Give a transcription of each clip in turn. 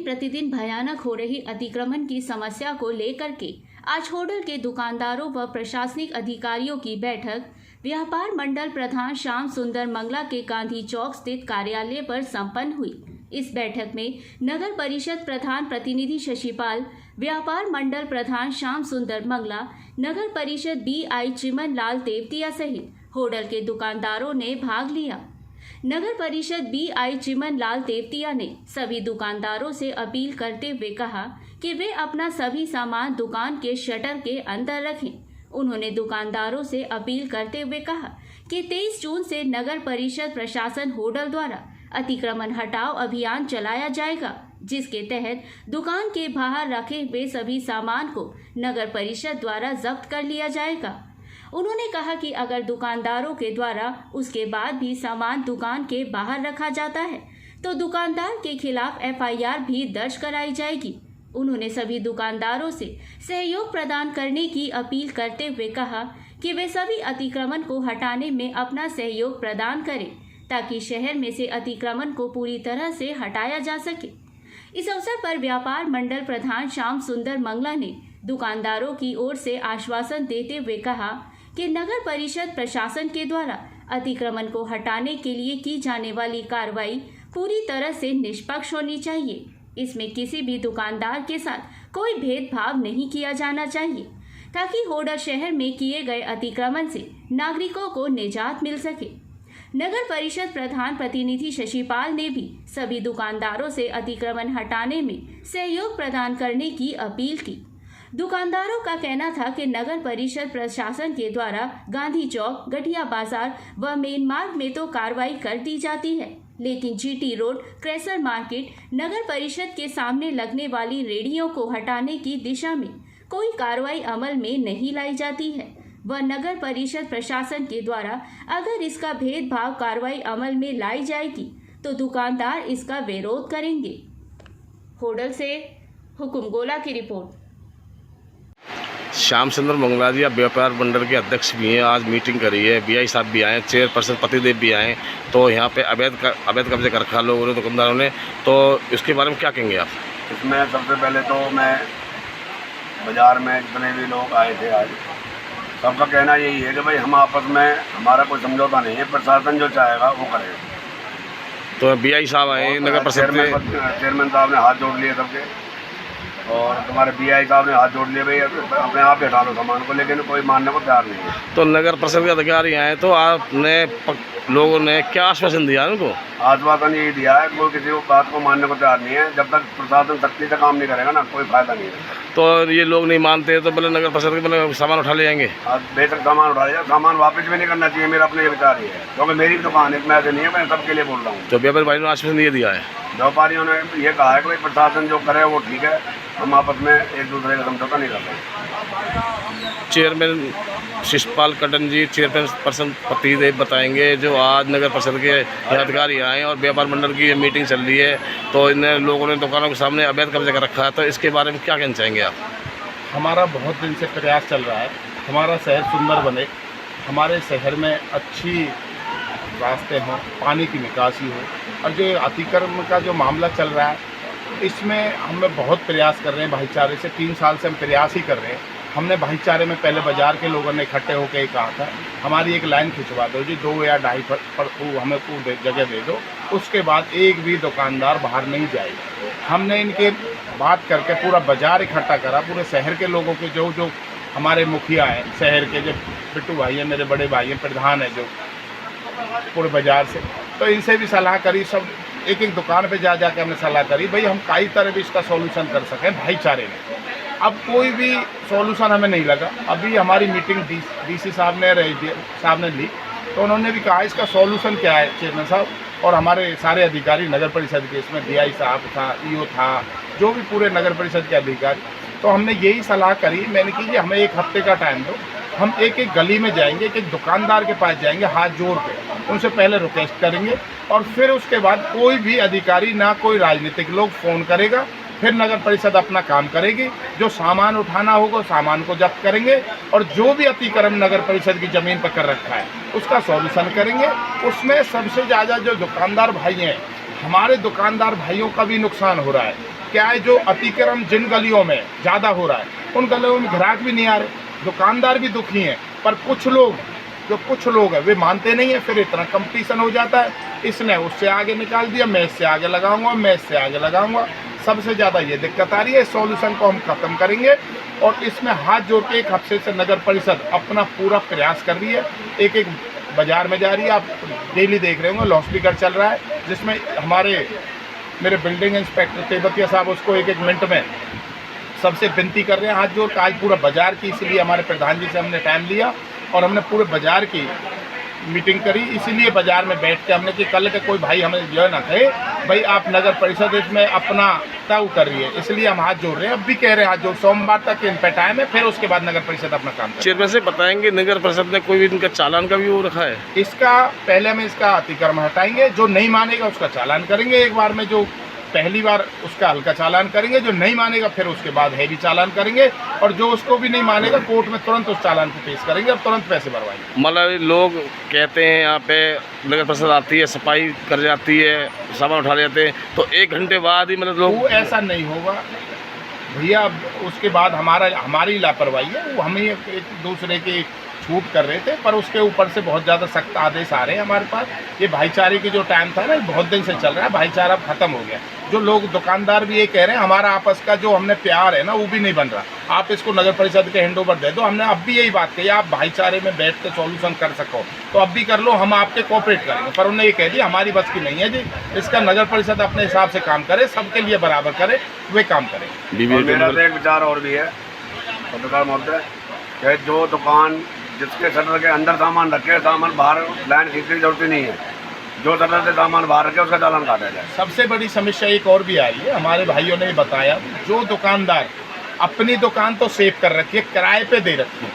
प्रतिदिन भयानक हो रही अतिक्रमण की समस्या को लेकर के आज होडल के दुकानदारों व प्रशासनिक अधिकारियों की बैठक व्यापार मंडल प्रधान श्याम सुंदर मंगला के गांधी चौक स्थित कार्यालय पर संपन्न हुई। इस बैठक में नगर परिषद प्रधान प्रतिनिधि शशिपाल, व्यापार मंडल प्रधान श्याम सुंदर मंगला, नगर परिषद BI चिमन लाल तेवतिया सहित होडल के दुकानदारों ने भाग लिया। नगर परिषद BI चिमन लाल तेवतिया ने सभी दुकानदारों से अपील करते हुए कहा कि वे अपना सभी सामान दुकान के शटर के अंदर रखें। उन्होंने दुकानदारों से अपील करते हुए कहा कि 23 जून से नगर परिषद प्रशासन होडल द्वारा अतिक्रमण हटाओ अभियान चलाया जाएगा, जिसके तहत दुकान के बाहर रखे हुए सभी सामान को नगर परिषद द्वारा जब्त कर लिया जाएगा। उन्होंने कहा कि अगर दुकानदारों के द्वारा उसके बाद भी सामान दुकान के बाहर रखा जाता है तो दुकानदार के खिलाफ FIR भी दर्ज कराई जाएगी। उन्होंने सभी दुकानदारों से सहयोग प्रदान करने की अपील करते हुए कहा कि वे सभी अतिक्रमण को हटाने में अपना सहयोग प्रदान करें ताकि शहर में से अतिक्रमण को पूरी तरह से हटाया जा सके। इस अवसर पर व्यापार मंडल प्रधान श्याम सुंदर मंगला ने दुकानदारों की ओर से आश्वासन देते हुए कहा कि नगर परिषद प्रशासन के द्वारा अतिक्रमण को हटाने के लिए की जाने वाली कार्रवाई पूरी तरह से निष्पक्ष होनी चाहिए। इसमें किसी भी दुकानदार के साथ कोई भेदभाव नहीं किया जाना चाहिए ताकि होडल शहर में किए गए अतिक्रमण से नागरिकों को निजात मिल सके। नगर परिषद प्रधान प्रतिनिधि शशिपाल ने भी सभी दुकानदारों से अतिक्रमण हटाने में सहयोग प्रदान करने की अपील की। दुकानदारों का कहना था कि नगर परिषद प्रशासन के द्वारा गांधी चौक, गठिया बाजार व मेन मार्ग में तो कार्रवाई कर दी जाती है, लेकिन GT रोड, क्रेसर मार्केट, नगर परिषद के सामने लगने वाली रेहड़ियों को हटाने की दिशा में कोई कार्रवाई अमल में नहीं लाई जाती है व नगर परिषद प्रशासन के द्वारा अगर इसका भेदभाव कार्रवाई अमल में लाई जाएगी तो दुकानदार इसका विरोध करेंगे। होडल से हुकुम गोला की रिपोर्ट। श्याम सुंदर मंगला जी, आप व्यापार मंडल के अध्यक्ष भी हैं। आज मीटिंग करी है, BI साहब भी आए, चेयरपर्सन पतिदेव भी आए। तो यहाँ पे अवैध कब्जे कर रखा लोगों ने, दुकानदारों ने, तो इसके बारे में क्या कहेंगे आप? इसमें सबसे पहले तो मैं बाज़ार में जितने भी लोग आए थे आज, सबका कहना यही है कि भाई हम आपस में हमारा कोई समझौता नहीं है, प्रशासन जो चाहेगा वो करेगा। तो BI साहब आए, नगर परिषद चेयरमैन साहब ने हाथ जोड़ लिए सबके, और तुम्हारे BI साहब ने हाथ जोड़ लिए भाई अपने आप हटा लो सामान को, लेकिन कोई मानने को तैयार नहीं है। तो नगर परिषद के अधिकारी आए तो आपने लोगों ने क्या आश्वासन दिया उनको? आश्वासन यही दिया है, कोई किसी को बात को मानने को तैयार नहीं है। जब तक प्रशासन सख्ती से काम नहीं करेगा ना, कोई फायदा नहीं है। तो ये लोग नहीं मानते तो बोले नगर परिषद के बोले सामान उठा ले जाएंगे। अब बेशक सामान उठा लिया, सामान वापस भी नहीं करना चाहिए, मेरा अपने विचार ही है, क्योंकि मेरी दुकान है, मैं ऐसे नहीं है, मैं सबके लिए बोल रहा हूँ। तो व्यापारी भाई ने आश्वासन ये दिया है, व्यापारियों ने ये कहा है कि भाई प्रशासन जो करे वो ठीक है, हम आपस में एक दूसरे का समझौता नहीं करते। चेयरमैन शिषपाल कटन जी, चेयरपर्सन पतिदेव बताएंगे जो आज नगर परिषद के अधिकारी आए और व्यापार मंडल की मीटिंग चल रही है, तो इन लोगों ने दुकानों के सामने अवैध कब्जा कर रखा है, तो इसके बारे में क्या कहना चाहेंगे आप? हमारा बहुत दिन से प्रयास चल रहा है, हमारा शहर सुंदर बने, हमारे शहर में अच्छी रास्ते हों, पानी की निकासी हो, और जो अतिक्रमण का जो मामला चल रहा है इसमें हम बहुत प्रयास कर रहे हैं भाईचारे से। 3 साल से हम प्रयास ही कर रहे हैं। हमने भाईचारे में पहले बाज़ार के लोगों ने इकट्ठे होकर ही कहा था हमारी एक लाइन खिंचवा दो जी, 2 या 2.5 फुट पर हमें जगह दे दो, उसके बाद एक भी दुकानदार बाहर नहीं जाएगा। हमने इनके बात करके पूरा बाज़ार इकट्ठा करा, पूरे शहर के लोगों के जो हमारे मुखिया हैं शहर के, जो बिट्टू भाई हैं, मेरे बड़े भाई हैं, प्रधान है जो पूरे बाज़ार से, तो इनसे भी सलाह करी। सब एक दुकान पे जा के हमने सलाह करी भाई हम कई तरह भी इसका सॉल्यूशन कर सकें भाईचारे में। अब कोई भी सॉल्यूशन हमें नहीं लगा। अभी हमारी मीटिंग DC साहब ने ली, तो उन्होंने भी कहा इसका सॉल्यूशन क्या है चेयरमैन साहब, और हमारे सारे अधिकारी नगर परिषद के, इसमें BI साहब था, EO था, जो भी पूरे नगर परिषद के अधिकारी, तो हमने यही सलाह करी। मैंने कि हमें 1 हफ्ते का टाइम दो, हम एक गली में जाएंगे, एक दुकानदार के पास जाएंगे, हाथ जोड़ के उनसे पहले रिक्वेस्ट करेंगे, और फिर उसके बाद कोई भी अधिकारी, ना कोई राजनीतिक लोग फ़ोन करेगा, फिर नगर परिषद अपना काम करेगी। जो सामान उठाना होगा सामान को जब्त करेंगे, और जो भी अतिक्रमण नगर परिषद की ज़मीन पर कर रखा है उसका सॉल्यूशन करेंगे। उसमें सबसे ज़्यादा जो दुकानदार भाई हैं, हमारे दुकानदार भाइयों का भी नुकसान हो रहा है। क्या है, जो अतिक्रमण जिन गलियों में ज़्यादा हो रहा है उन गलियों में ग्राहक भी नहीं आ रहे, दुकानदार भी दुखी हैं, पर कुछ लोग हैं वे मानते नहीं है, फिर इतना कंपटीशन हो जाता है, इसने उससे आगे निकाल दिया, मैं इससे आगे लगाऊंगा, मैं इससे आगे लगाऊंगा। सबसे ज़्यादा ये दिक्कत आ रही है। इस सॉल्यूशन को हम ख़त्म करेंगे और इसमें हाथ जोड़ के एक हफ्ते से नगर परिषद अपना पूरा प्रयास कर रही है। एक बाज़ार में जा रही है, आप डेली देख रहे होंगे, लाउड स्पीकर चल रहा है, जिसमें मेरे बिल्डिंग इंस्पेक्टर तेवतिया साहब उसको एक मिनट में सबसे विनती कर रहे हैं हाथ जोड़ के। आज पूरा बाज़ार की, इसलिए हमारे प्रधान जी से हमने टाइम लिया और हमने पूरे बाज़ार की मीटिंग करी, इसीलिए बाज़ार में बैठ के हमने कि कल के कोई भाई हमें जो ना कहे भाई आप नगर परिषद इसमें अपना ताऊ कर रही है, इसलिए हम हाथ जोड़ रहे हैं। अब भी कह रहे हैं हाथ जोड़, सोमवार तक इन पे टाइम है, फिर उसके बाद नगर परिषद अपना काम करें। चेयरमैन से बताएंगे नगर परिषद ने कोई भी इनका चालान का भी वो रखा है? इसका पहले हम इसका अतिक्रमण हटाएंगे, जो नहीं मानेगा उसका चालान करेंगे एक बार में, जो पहली बार उसका हल्का चालान करेंगे, जो नहीं मानेगा फिर उसके बाद हैवी चालान करेंगे, और जो उसको भी नहीं मानेगा कोर्ट में तुरंत उस चालान को पेश करेंगे और तुरंत पैसे भरवाएंगे। मतलब लोग कहते हैं यहाँ पे नगर परिषद आती है, सफाई कर जाती है, सामान उठा लेते हैं, तो 1 घंटे बाद ही मतलब लोग, वो ऐसा नहीं होगा भैया। उसके बाद हमारी लापरवाही है, वो हम ही एक दूसरे की छूट कर रहे थे, पर उसके ऊपर से बहुत ज़्यादा सख्त आदेश आ रहे हैं हमारे पास। ये भाईचारे की जो टाइम था ना, बहुत दिन से चल रहा है, भाईचारा अब ख़त्म हो गया। जो लोग दुकानदार भी ये कह रहे हैं हमारा आपस का जो हमने प्यार है ना वो भी नहीं बन रहा, आप इसको नगर परिषद के हैंड ओवर दे दो। हमने अब भी यही बात कही, आप भाईचारे में बैठ के सॉल्यूशन कर सको तो अब भी कर लो, हम आपके कोऑपरेट करेंगे। पर उन्होंने ये कह दिया हमारी बस की नहीं है जी, इसका नगर परिषद अपने हिसाब से काम करे, सबके लिए बराबर करे, वे काम करें। मेरा तो एक विचार और भी है पत्रकार महोदय, कि जो दुकान जिसके शटर के अंदर सामान रखे, सामान बाहर लाइन खींचने की जरूरत नहीं है, जो शटर से सामान बाहर रखे उसका चालान काटा जाए। सबसे बड़ी समस्या एक और भी आ रही है, हमारे भाइयों ने बताया, जो दुकानदार अपनी दुकान तो सेव कर रखी है, किराए पे दे रखी है,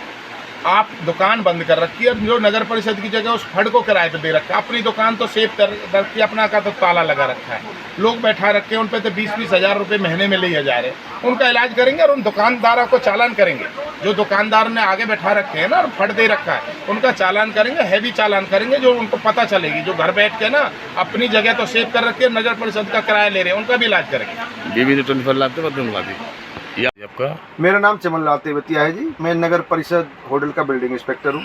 आप दुकान बंद कर रखी है, और जो नगर परिषद की जगह उस फंड को किराए पे दे रखा है, अपनी दुकान तो सेव कर रखी है, अपना का तो ताला लगा रखा है, लोग बैठा रखे हैं, उन पे तो 20-20 हज़ार रुपये महीने में लिए जा रहे हैं। उनका इलाज करेंगे और उन दुकानदारों को चालान करेंगे, जो दुकानदार ने आगे बैठा रखे हैं ना और फंड दे रखा है, उनका चालान करेंगे, हैवी चालान करेंगे, जो उनको पता चलेगी। जो घर बैठ के ना अपनी जगह तो सेव कर रखे हैं, नगर परिषद का किराया ले रहे हैं, उनका भी इलाज करेंगे। बीबी 24 लाते बदलवादी। आपका? मेरा नाम चमनलाल तेवतिया है जी, मैं नगर परिषद होटल का बिल्डिंग इंस्पेक्टर हूँ।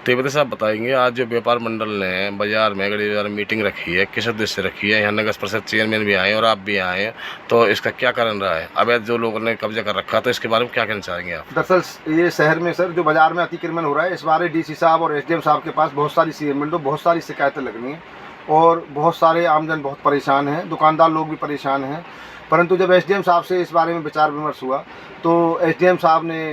तेवतिया साहब बताएंगे, आज जो व्यापार मंडल ने बाजार में गड़ी बाजार में मीटिंग रखी है, किस उद्देश्य से रखी है? यहाँ नगर परिषद चेयरमैन भी आए और आप भी आए हैं, तो इसका क्या कारण रहा है? अवैध जो लोगों ने कब्जा कर रखा, तो इसके बारे में क्या कहना चाहेंगे आप? दरअसल ये शहर में सर जो बाजार में अतिक्रमण हो रहा है, इस बारे DC साहब और SDM साहब के पास बहुत सारी CM बहुत सारी शिकायतें लगनी हैं और बहुत सारे आमजन बहुत परेशान हैं, दुकानदार लोग भी परेशान हैं। परंतु जब SDM साहब से इस बारे में विचार विमर्श हुआ तो SDM साहब ने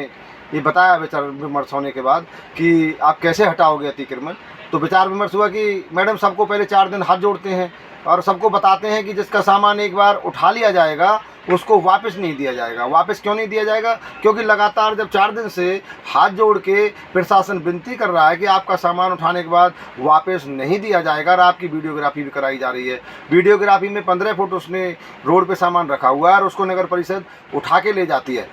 ये बताया विचार विमर्श होने के बाद कि आप कैसे हटाओगे अतिक्रमण। तो विचार विमर्श हुआ कि मैडम सबको पहले 4 दिन हाथ जोड़ते हैं और सबको बताते हैं कि जिसका सामान एक बार उठा लिया जाएगा उसको वापस नहीं दिया जाएगा। वापस क्यों नहीं दिया जाएगा? क्योंकि लगातार जब 4 दिन से हाथ जोड़ के प्रशासन विनती कर रहा है कि आपका सामान उठाने के बाद वापस नहीं दिया जाएगा, और आपकी वीडियोग्राफी भी कराई जा रही है। वीडियोग्राफी में 15 फुट उसने रोड पे सामान रखा हुआ है और उसको नगर परिषद उठा के ले जाती है।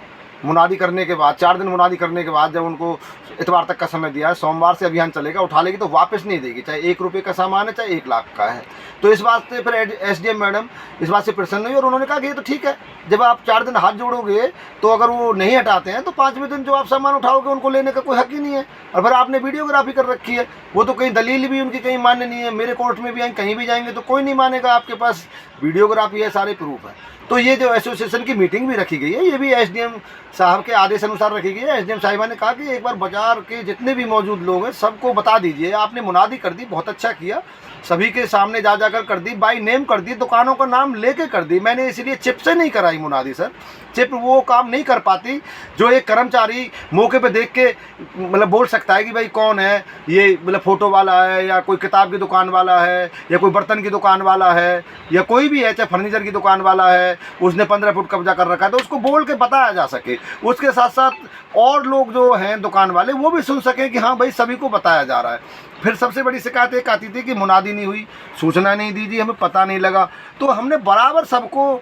मुनादी करने के बाद 4 दिन मुनादी करने के बाद जब उनको इतवार तक का समय दिया है, सोमवार से अभियान चलेगा, उठा लेगी तो वापस नहीं देगी, चाहे 1 रुपये का सामान है चाहे 1 लाख का है। तो इस बात से फिर SDM मैडम इस बात से प्रसन्न हुई और उन्होंने कहा कि ये तो ठीक है, जब आप 4 दिन हाथ जोड़ोगे तो अगर वो नहीं हटाते हैं तो 5वें दिन जो आप सामान उठाओगे उनको लेने का कोई हक ही नहीं है। और फिर आपने वीडियोग्राफी कर रखी है, वो तो कहीं दलील भी उनकी कहीं मान्य नहीं है, मेरे कोर्ट में भी आएंगे, कहीं भी जाएंगे तो कोई नहीं मानेगा, आपके पास वीडियोग्राफी है, सारे प्रूफ है। तो ये जो एसोसिएशन की मीटिंग भी रखी गई है, ये भी SDM साहब के आदेश अनुसार रखी गई है। SDM साहिबा ने कहा कि एक बार बाजार के जितने भी मौजूद लोग हैं सबको बता दीजिए। आपने मुनादी कर दी, बहुत अच्छा किया, सभी के सामने जा जाकर कर दी, बाई नेम कर दी, दुकानों का नाम लेके कर दी। मैंने इसलिए चिप से नहीं कराई मुनादी सर, चिप वो काम नहीं कर पाती जो एक कर्मचारी मौके पे देख के मतलब बोल सकता है कि भाई कौन है ये, मतलब फ़ोटो वाला है या कोई किताब की दुकान वाला है या कोई बर्तन की दुकान वाला है या कोई भी है, चाहे फर्नीचर की दुकान वाला है, उसने 15 फुट कब्जा कर रखा है, तो उसको बोल के बताया जा सके। उसके साथ साथ और लोग जो हैं दुकान वाले वो भी सुन सकें कि हाँ भाई सभी को बताया जा रहा है। फिर सबसे बड़ी शिकायत एक आती थी कि मुनादी नहीं हुई, सूचना नहीं दी जी, हमें पता नहीं लगा। तो हमने बराबर सबको,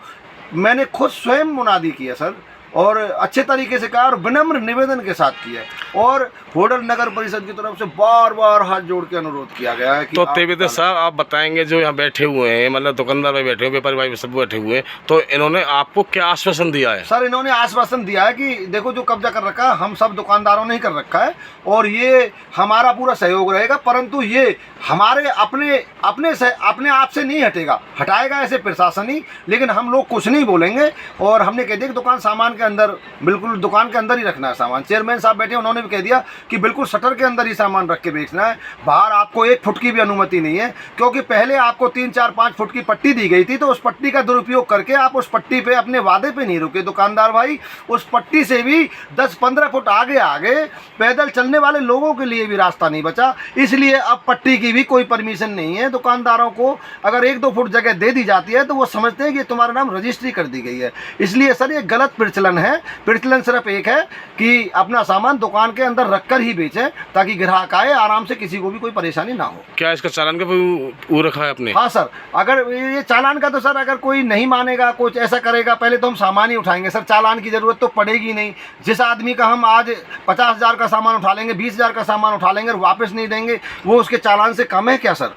मैंने खुद स्वयं मुनादी किया सर, और अच्छे तरीके से कहा और विनम्र निवेदन के साथ किया। और होडल नगर परिषद की तरफ से बार बार हाथ जोड़ के अनुरोध किया गया है कि तो तेविते साहब आप बताएंगे जो यहाँ बैठे हुए हैं, मतलब दुकानदार भाई बैठे हुए, व्यापारी भाई सब बैठे हुए हैं, तो इन्होंने आपको क्या आश्वासन दिया है? सर इन्होंने आश्वासन दिया है कि देखो जो कब्जा कर रखा है हम सब दुकानदारों ने ही कर रखा है और ये हमारा पूरा सहयोग रहेगा, परंतु ये हमारे अपने आप से नहीं हटेगा, हटाएगा ऐसे प्रशासन ही, लेकिन हम लोग कुछ नहीं बोलेंगे। और हमने कह दिया कि दुकान सामान के अंदर, बिल्कुल दुकान के अंदर ही रखना है सामान। चेयरमैन साहब बैठे उन्होंने भी कह दिया कि बिल्कुल शटर के अंदर ही सामान रख के बेचना है, बाहर आपको 1 फुट की भी अनुमति नहीं है, क्योंकि पहले आपको 3, 4, 5 फुट की पट्टी दी गई थी, तो उस पट्टी का दुरुपयोग करके आप उस पट्टी पे अपने वादे पे नहीं रुके दुकानदार भाई। उस पट्टी से भी 10-15 फुट आगे पैदल चलने वाले लोगों के लिए भी रास्ता नहीं बचा, इसलिए अब पट्टी की भी कोई परमिशन नहीं है। दुकानदारों को अगर 1-2 फुट जगह दे दी जाती है तो वो समझते हैं कि तुम्हारा नाम रजिस्ट्री कर दी गई है। इसलिए सर ये गलत प्रचलन है। प्रचलन सिर्फ एक है कि अपना सामान दुकान के अंदर रखकर ही बेचें ताकि ग्राहक आए आराम से, किसी को भी कोई परेशानी ना हो। क्या इसका चालान का वो रखा है आपने? हाँ सर, अगर ये चालान का तो सर अगर कोई नहीं मानेगा, कुछ ऐसा करेगा, पहले तो हम सामान ही उठाएंगे सर, चालान की ज़रूरत तो पड़ेगी नहीं। जिस आदमी का हम आज 50,000 का सामान उठा लेंगे, 20,000 का सामान उठा लेंगे और वापस नहीं देंगे, वो उसके चालान से कम है क्या सर?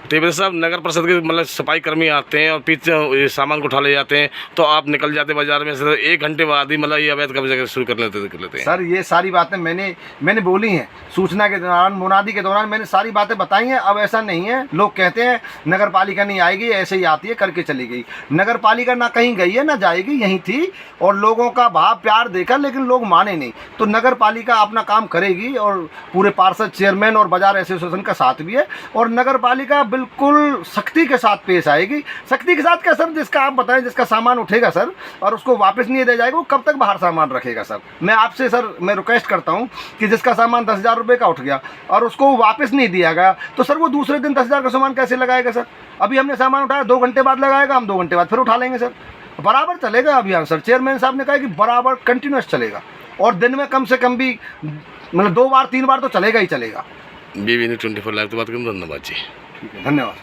तेविते साहब नगर परिषद के मतलब सफाई कर्मी आते हैं और पीछे सामान को उठा ले जाते हैं, तो आप निकल जाते बाजार में सर 1 घंटे बाद ही मतलब ये अवैध कब्जा शुरू कर लेते हैं। सर ये सारी बातें मैंने बोली हैं सूचना के दौरान, मुनादी के दौरान मैंने सारी बातें बताई हैं। अब ऐसा नहीं है, लोग कहते हैं नगर पालिका नहीं आएगी, ऐसे ही आती है करके चली गई। नगर पालिका ना कहीं गई है ना जाएगी, यहीं थी और लोगों का भाव प्यार देखा, लेकिन लोग माने नहीं। तो नगर पालिका अपना काम करेगी और पूरे पार्षद, चेयरमैन और बाजार एसोसिएशन का साथ भी है और नगर पालिका बिल्कुल सख्ती के साथ पेश आएगी। सख्ती के साथ क्या सर, जिसका आप बताएं, जिसका सामान उठेगा सर और उसको वापस नहीं दिया जाएगा, वो कब तक बाहर सामान रखेगा सर? मैं आपसे सर मैं रिक्वेस्ट करता हूं कि जिसका सामान 10,000 रुपये का उठ गया और उसको वापस नहीं दिया गया, तो सर वो दूसरे दिन 10,000 का सामान कैसे लगाएगा सर? अभी हमने सामान उठाया 2 घंटे बाद लगाएगा, हम 2 घंटे बाद फिर उठा लेंगे सर। बराबर चलेगा अभियान सर। चेयरमैन साहब ने कहा कि बराबर कंटिन्यूस चलेगा और दिन में कम से कम भी मतलब 2 बार 3 बार तो चलेगा ही चलेगा। BB News 24 लाइव तो बात करूँ। धन्यवाद जी। ठीक है, धन्यवाद।